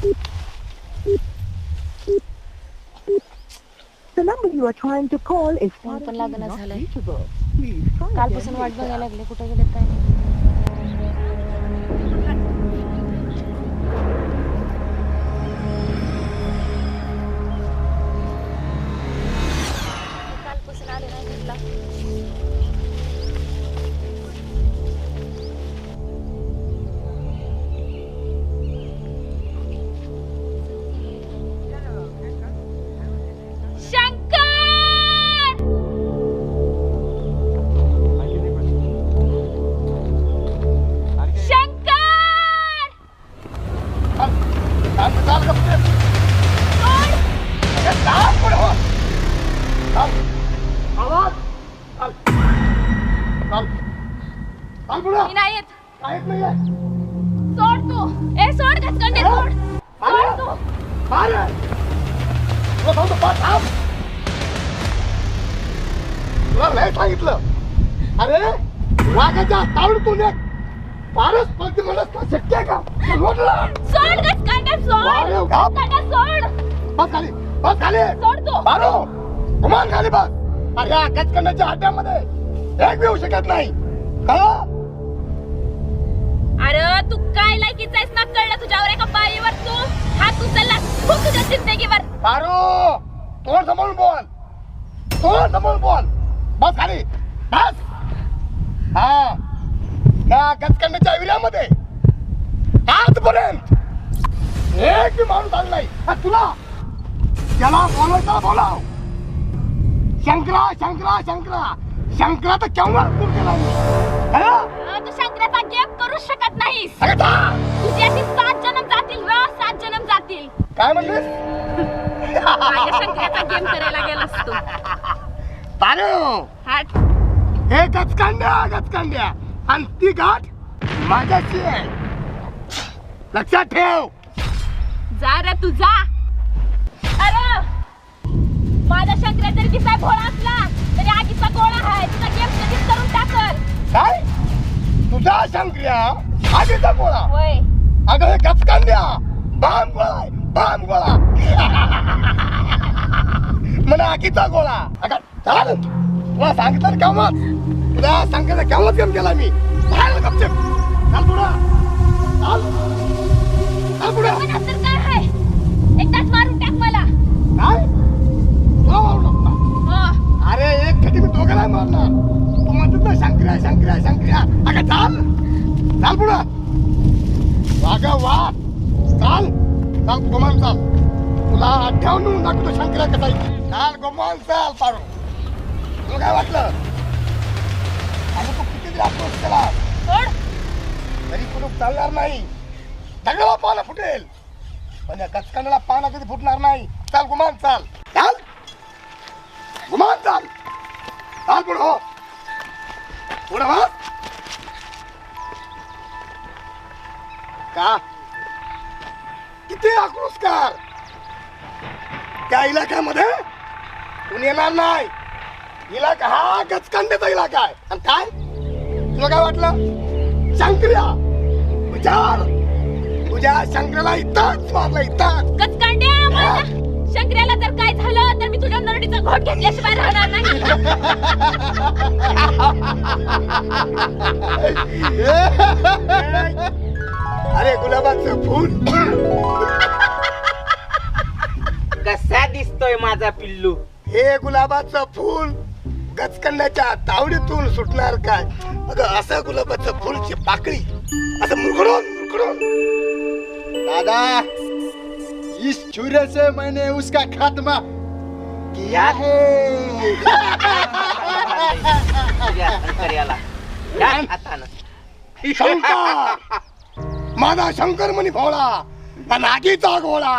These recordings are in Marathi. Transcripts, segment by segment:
The number you are trying to call is phone पण लागना not झालाय. reachable. Please try कालपासून again वाट later. बघायला लागले, कुठे गेले काय नाही. कालपासून आले नाही म्हटलं. मी नाही येत. सोड तू. ए सोड घसकंडे, सोड. सोड तू. तुला नाही सांगितलं. अरे वाघाच्या तावडीतून एक पारस पलटी म्हणत शक्य आहे का? सोड घसकंडे, सोड. घसकंडे, सोड. बस खाली, बस खाली. सोड तू. बारो गुमान खाली बस. अरे या गचकंडाच्या अड्ड्यामध्ये एक बी होऊ शकत नाही. कळलं? अरे तू काय लायकीचा आहेस ना, कळलं तुझ्यावर एका बाईवर तू हात उचलला खूप तुझ्या जिंदगीवर. बारो तोंड समोरून बोल, तोंड समोरून बोल. बस खाली बस. हा त्या गचकंडाच्या विर्यामध्ये आजपर्यंत एक बी माणूस आला नाही. तुला त्याला बोलायचा बोलाव. शंकरा शंकरा शंकरा शंकरा तर केव्हा पूर केला मी. तू शंकराचा गेम करू शकत नाहीस. अरे जा. तुझी अशी 7 जन्म जातील र, 7 जन्म जातील. काय म्हणलीस? माझ्या शंकराचा गेम करायला गेलास तू. बारो हाट. हे गचकांड्या आणि ती गाठ माझ्याशी आहे. लक्षात ठेव. जा रे तू जा. अरे माझा शंकरा जरी दिसाय भोळा असला तरी आगीचा गोळा आहे. तुझा गेम कधीच करून टाकल. काय तुझा शंकर्या आगीचा गोळा? होय. अगं हे गचकांड्या बाम गोळा आहे, बाम गोळा. म्हणा आगीचा गोळा. अगं चाल तुला सांगितलं केव्हाच, तुला सांगितलं केव्हाच गेम केला मी. चाल गपचूप चाल पुढं. चाल चाल पुढं. पण नंतर काय आहे, एकदाच मारून टाक मला. काय तुला मारू लागला? हो. अरे एक खटी मी दोघांना मारणार. तू म्हणतो ना शंकर्या शंकर्या शंकर्या. अगं चाल चाल पुढं. वागा वा चाल चाल गोमान चाल. तुला अठ्ठावन्न दाखवतो शंकर्या कसा आहे. चाल गोमान चाल पारू. तुला काय वाटलं? अगं तू किती अप्रोच केला सोड. तरी कुठं चालणार नाही. दगडाला पानं फुटेल पण या गचकांडाला पानं कधी फुटणार नाही. चाल गुमान चाल. चाल गुमान चाल. चाल पुढं हो. पुढं हो. का किती आक्रोश कर. त्या इलाक्यामध्ये कोणी येणार नाही. इलाका हा गचकांड्याचा इलाका आहे. आणि काय तुला काय वाटलं? शंकर्या विचार तुझ्या शंकराला इथंच मारलं इथं. कचकांड्या माझ्या शंकराला जर काय झालं तर मी तुझ्या नरडीचा घोट घेतल्याशिवाय राहणार नाही. अरे गुलाबाचं फूल कसा दिसतोय माझा पिल्लू? हे गुलाबाचं फूल गचकंडाच्या तावडीतून सुटणार काय? अगं असं गुलाबाचं फूलची पाकळी असं मुरखडून दादा, इस छुरे से मैंने उसका खात्मा किया है. तुझ्या शंकर्याला या हातानं. शंकर माझा शंकर म्हणी भोळा पण आगीचा गोळा.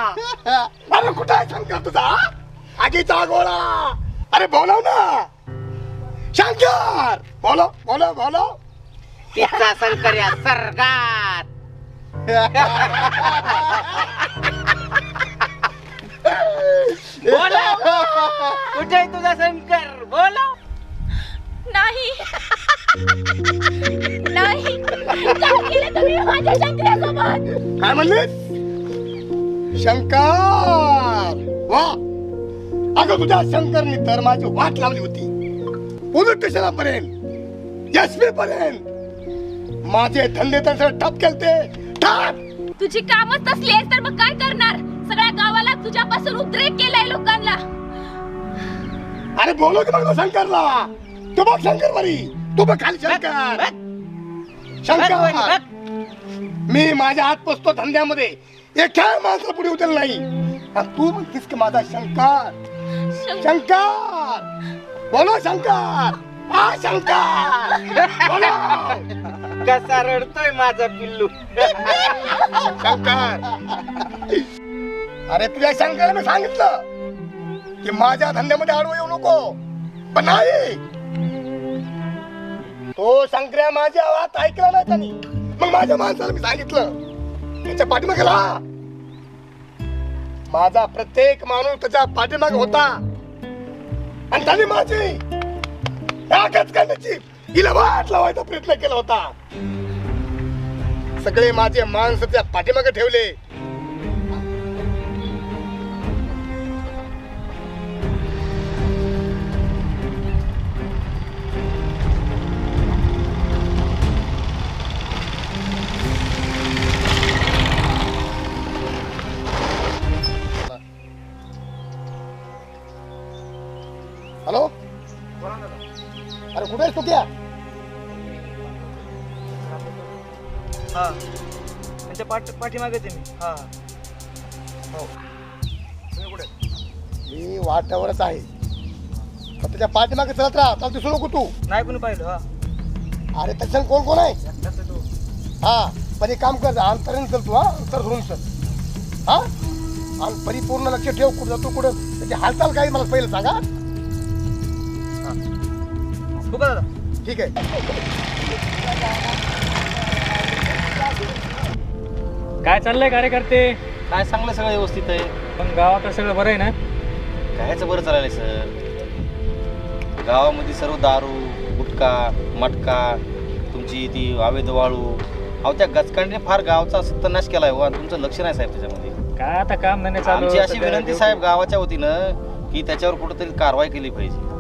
अरे कुठं आहे शंकर तुझा? आगीचा गोळा. अरे बोलव ना शंकर. बोलो बोलो बोलो. तिचा शंकर्या सर्गात. बोलो कुठे आहे तुझा शंकर? बोलो. नाही नाही, काय केलं तुम्ही माझ्या शंकरासोबत? काय म्हणलीस? शंकर वा अगं तुझ्या शंकरनी तर माझी वाट लावली होती. पोलीस स्टेशनापर्यंत एसपी पर्यंत माझे धंदे तर ठप केलते ठप. तुझी कामच तसली आहेत तर मग काय करणार? सगळ्या गावाला तुझ्यापासून उद्रेक केलाय लोकांना. अरे बोलो की बघ शंकरला. तू बघ शंकर वरी, तू बघ खाली शंकर. शंकर मी माझ्या हात पोचतो धंद्यामध्ये एका माणसाला पुढे उचल नाही. आणि तू म्हणतीस की माझा शंकर शंकर बोलो शंकर. हा शंकर बोलो. कसा रडतोय माझा पिल्लू. शंकर अरे तुझ्या शंकरला मी सांगितलं की माझ्या धंद्यामध्ये आडवं येऊ नको, पण नाही तो शंकर्या माझ्या आवाज ऐकला नाही त्यांनी. मग माझ्या माणसाला मी सांगितलं त्याच्या पाठीमागे ला. माझा प्रत्येक माणूस त्याच्या पाठीमागे होता आणि त्याने माझी राखच करण्याची हिला वाट लावायचा प्रयत्न केला होता. सगळे माझे माणसं त्या पाठीमागे ठेवले. हॅलो अरे कुठे आहेस तू क्या? हा त्यांच्या पाठीमागे मी. हा हो. तुम्ही कुठे? मी वाटावरच आहे. त्याच्या पाठीमागे चलत राहा, चाल दिसू नको तू. नाही कोणी पाहिलं. हा अरे त्याच्यानं कोण कोण आहे? एकटाच आहे तो. हा पण एक काम कर, अंतराने चल तू. हा अंतर धरून चल. हा आणि परिपूर्ण लक्ष ठेव कुठं जातो कुठं त्याची हालचाल काही मला पहिलं सांगा. तू का दादा? ठीक आहे. काय चाललंय कार्यकर्ते? काय चांगलं सगळं व्यवस्थित आहे. पण गावात सगळं बरं आहे ना? कायचं बरं चाललंय सर. गावामध्ये सर्व दारू गुटखा मटका तुमची ती अवैध वाळू अहो त्या गचकांडीने फार गावचा सत्यानाश केलाय हो. आणि तुमचं लक्ष नाही साहेब त्याच्यामध्ये. काय आता काम धंदे चालू. आमची अशी विनंती साहेब गावाच्या वतीनं की त्याच्यावर कुठेतरी कारवाई केली पाहिजे.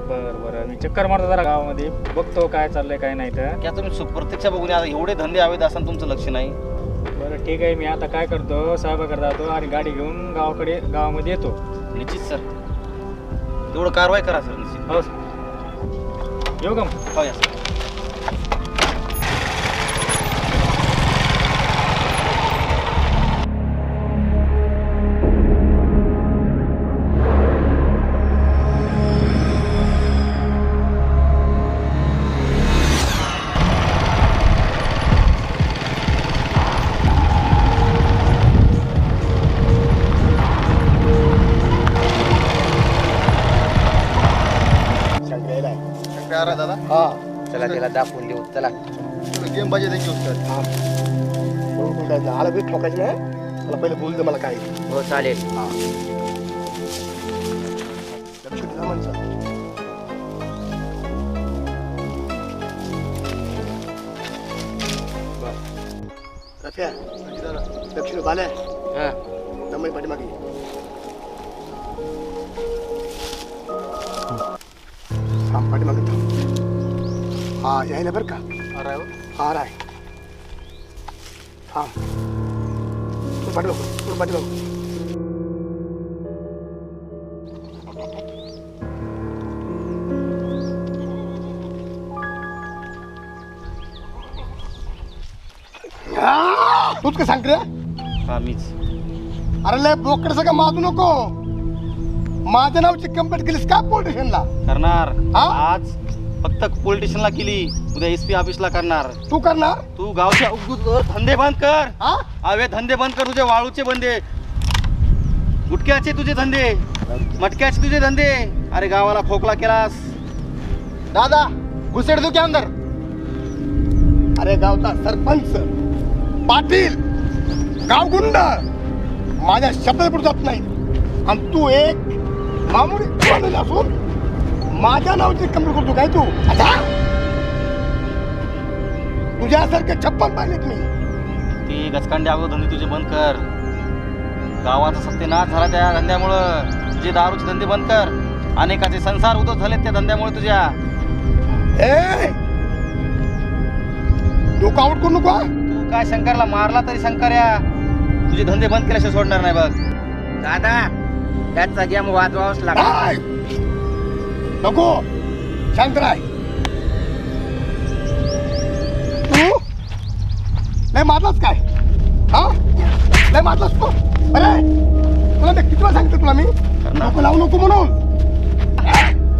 बरं बरं मी चक्कर मारतो जरा गावामध्ये, बघतो काय चाललंय काय नाही तर. क्या तुम्ही सुप्रत्यक्ष बघून आता एवढे धंदे अवैध असताना तुमचं लक्ष नाही. बरं ठीक आहे, मी आता काय करतो साहेबाकडे जातो आणि गाडी घेऊन गावामध्ये येतो. निश्चित सर तेवढं कारवाई करा सर. निश्चित. हो सर. येऊ का मग? हो या सर. दादा हा चला त्याला दाखवून देऊ. चला गेम पाहिजे देखील बरोबर आला भेट ठोकायची नाही. मला पहिले बोलू दे मला काय. हो चालेल. लक्ष ठेवा माणसं. रफ्या लक्ष्मी बाल्या हा दमई पाठीमागे. थांब पाठीमागे थांब. हा यायला बरं का. हा राय थांब. तू पाठीमागे. तूच का सांग रे? हा मीच. अरे लय बोकड सगळं माजू नको. माझ्या नावची कंप्लेंट केलीस का पोलीस स्टेशनला? करणार. हा? आज फक्त पोलीस स्टेशनला केली, उद्या एसपी ऑफिसला करणार. तू करणार? तू गावच्या धंदे बंद कर. हा अवे धंदे बंद कर. तुझे वाळूचे बंदे, गुटख्याचे तुझे धंदे, मटक्याचे तुझे धंदे. अरे गावाला खोकला केलास. दादा घुसेड तू क्या अंदर. अरे गावचा सरपंच पाटील गावगुंड माझ्या शब्दापुढे जात नाही. आणि तू एक मामुली कोण असून माझ्या नावाची कंप्लेंट करतो काय तू? अच्छा तुझ्यासारखे 56 पाहिलेत मी. ते गचकांडे अगोदर धंदे तुझे बंद कर. गावाचा सत्यानाश झाला त्या धंद्यामुळं. तुझे दारूचे धंदे बंद कर. अनेकाचे संसार उद्ध्वस्त झालेत त्या धंद्यामुळे तुझ्या. ए डोकं आउट करू नको. तू काय शंकरला मारला तरी शंकर्या तुझे धंदे बंद केल्याशिवाय सोडणार नाही बघ. दादा त्याचा गेम वाजवावाच लागला. हाय! नको शांत राय. तू नाही मारलास काय? हा नाही मारलास तू? अरे तुला ते किती वेळा सांगतो तुला मी नको लावू नको म्हणून.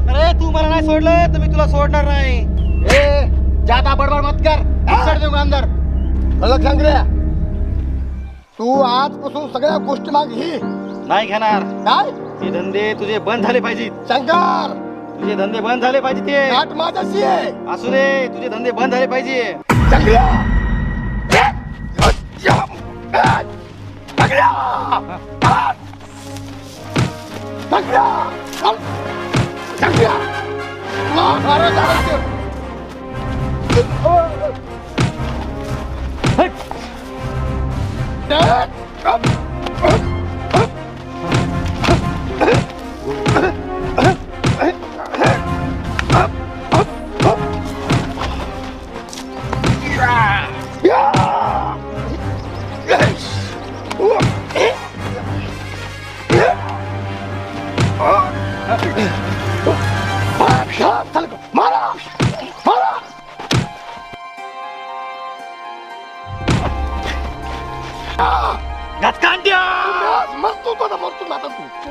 अरे तू मला नाही सोडलं तर मी तुला सोडणार नाही. ए जाता बडबड मत कर. चढ देऊ अंदर. कळलं शंकर्या? तू आजपासून सगळ्या गोष्टी माग ही नाही घेणार. काय ते धंदे तुझे बंद झाले पाहिजेत. शंकर तुझे धंदे बंद झाले पाहिजे. ते गाठ माझ्याशी आहे. असू दे तुझे धंदे बंद झाले पाहिजे. शंकर्या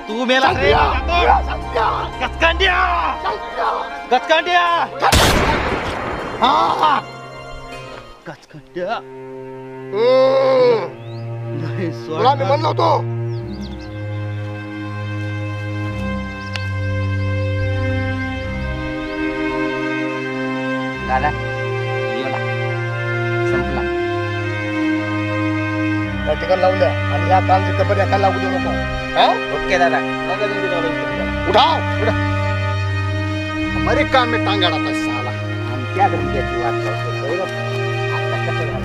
तू मेला रे. गचकांड्या गचकांड्या गचकांड्या. नाही तुला मी म्हणलो होतो. दादा येला संपला. या ठिकाण लावून द्या आणि या कालची कबड्डी एका लागू देऊ नको. ओके दादा. उठाव अमेरिका में टांगा डालता साला. आमच्या धंद्याची वाट लावतो. आता कसं झालं?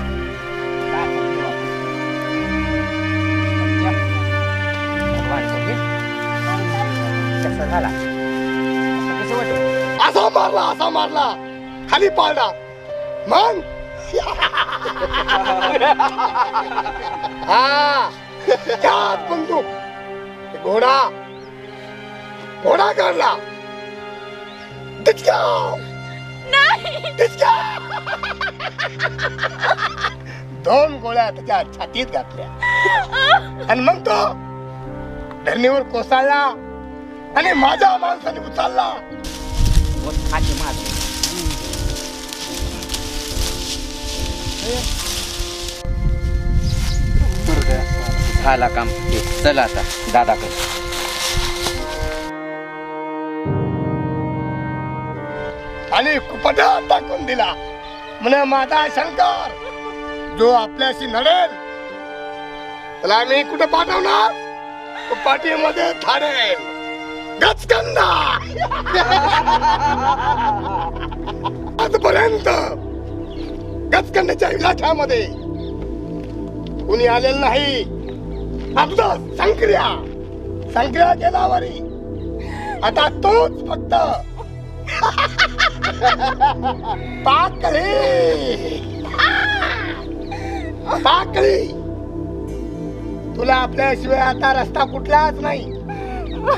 काय सांगतो आपण? आमच्या भगवान म्हणजे कसं झाला? असं कसं वाटलं? असा मारला खाली पाडला मग हा त्यात बंदूक घोडा काढला. दोन गोळ्या त्याच्या छातीत घातल्या आणि मग तो धरणीवर कोसळला आणि माझ्या माणसाने उचलला. खाते माझं. झाला काम. चला आता दादाकडे. आणि कुपटात टाकून दिला. म्हणे माझा शंकर जो आपल्याशी लढेल त्याला मी कुठे पाठवणार? पाठीमध्ये थाडेल. गचकंदा. आजपर्यंत गचकंदाच्या इलाख्यामध्ये कुणी आलेलं नाही. आपला संक्रिया गेला वरी. आता तोच फक्त पाकळी. तुला आपल्याशिवाय आता रस्ता कुठलाच नाही.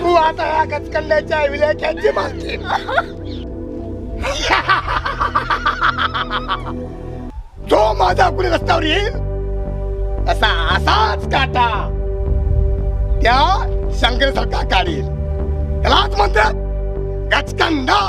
तू आता या गचकंड्याच्या विलेख्याची मालकीण. जो माझा कुणी रस्त्यावर येईल असाच काटा त्या शंकरसारखा काढील. त्यालाच म्हणतात गचकंडा.